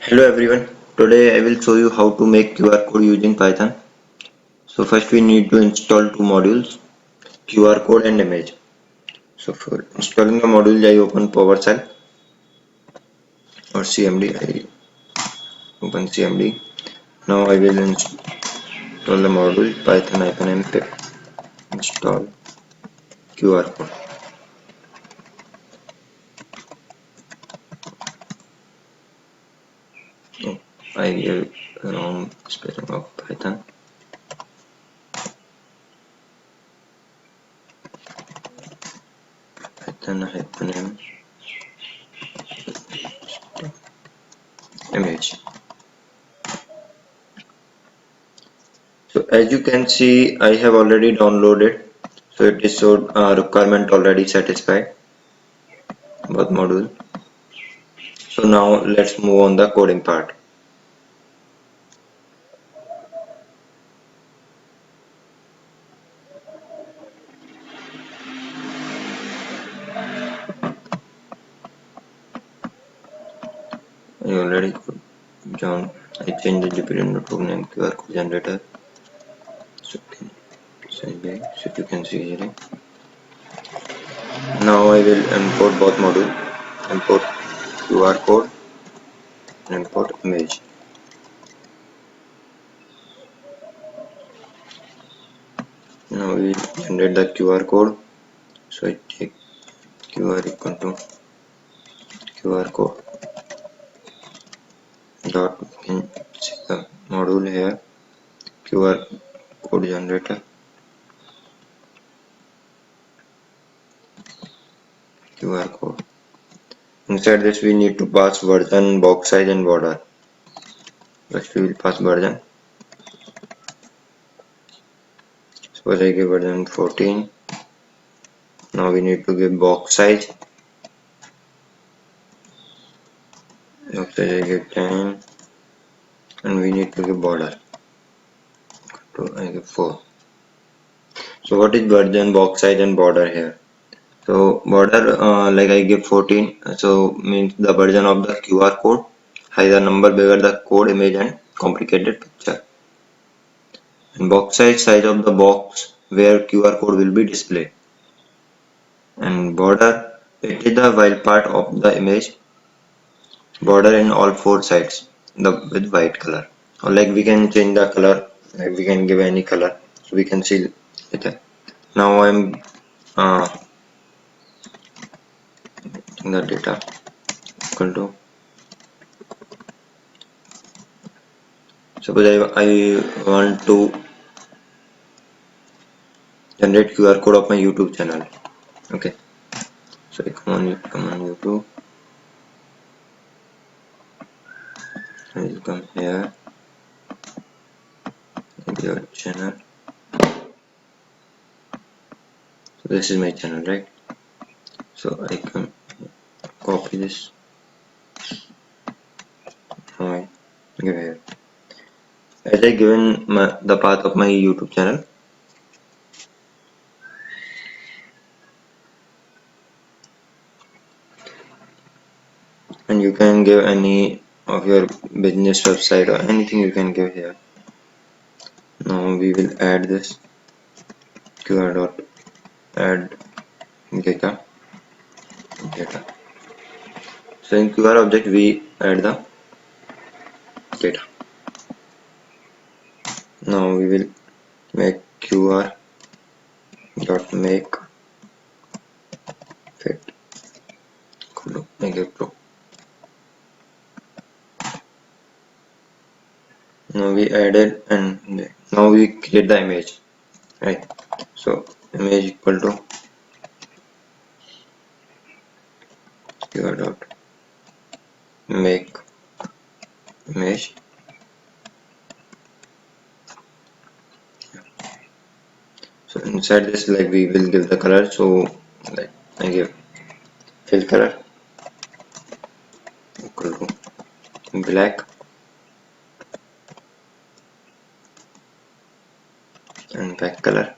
Hello everyone, today I will show you how to make QR code using Python. So first we need to install two modules, QR code and image. So for installing the module I open PowerShell or CMD, I open CMD. Now I will install the module python-mpeg install QR code. Oh, I gave wrong spelling of Python. Python-m image. So as you can see, I have already downloaded. So it is showed requirement already satisfied, both module. So now let's move on the coding part. I already John. I changed the GPU notebook name QR code generator. So you can see here. Now I will import both modules. Import QR code and import image. Now we generate the QR code. So I take QR equal to QR code dot. We can see the module here. QR code generator. QR code. Inside this we need to pass version, box size and border. First we will pass version. Suppose I give version 14. Now we need to give box size. Box size I give 10. And we need to give border. So I give 4. So what is version, box size and border here? So border like I give 14. So means the version of the QR code. Higher number, bigger the code image and complicated picture. And box size of the box where QR code will be displayed. And border, it is the while part of the image. Border in all four sides with white color, or like we can change the color, like we can give any color, so we can see it. Now I'm the data equal to, suppose I want to generate QR code of my YouTube channel. Okay, so I come on YouTube. I will come here, your channel. So this is my channel, right? So I can copy this. Now I give here. As I given the path of my YouTube channel, and you can give any of your business website or anything you can give here. Now we will add this QR dot add data. So in QR object we add the data. Now we will make QR dot make fit make it true. Now we added, and now we create the image, right? So image equal to QR dot make image. So inside this, like we will give the color. So like I give fill color equal to black and back color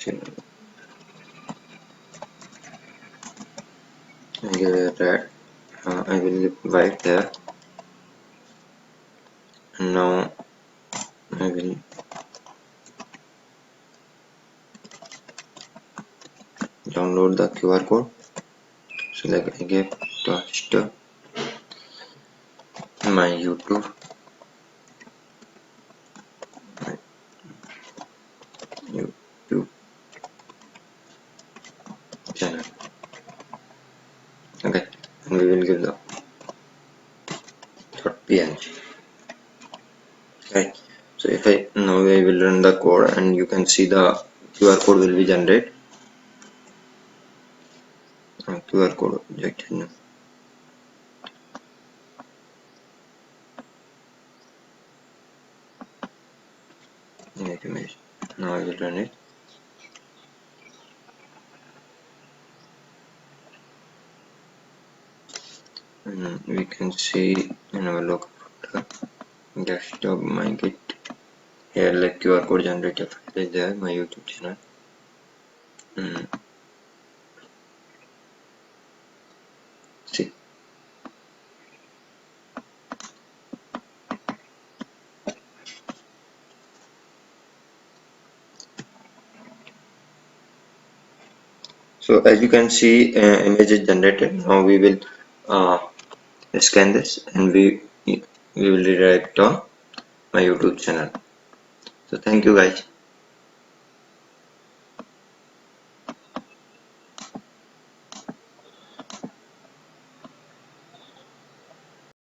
I give it red. I will give white there, and now I will download the QR code. So like I give touched my YouTube YouTube channel. Okay, and we will give the .png. Right. So if I now I will run the code, and you can see the QR code will be generated. QR code object. Now I will run it. And we can see in our local desktop my git here, like QR code generator file is there, my YouTube channel. See, so as you can see, image is generated. Now we will scan this, and we will redirect on my YouTube channel. So thank you guys.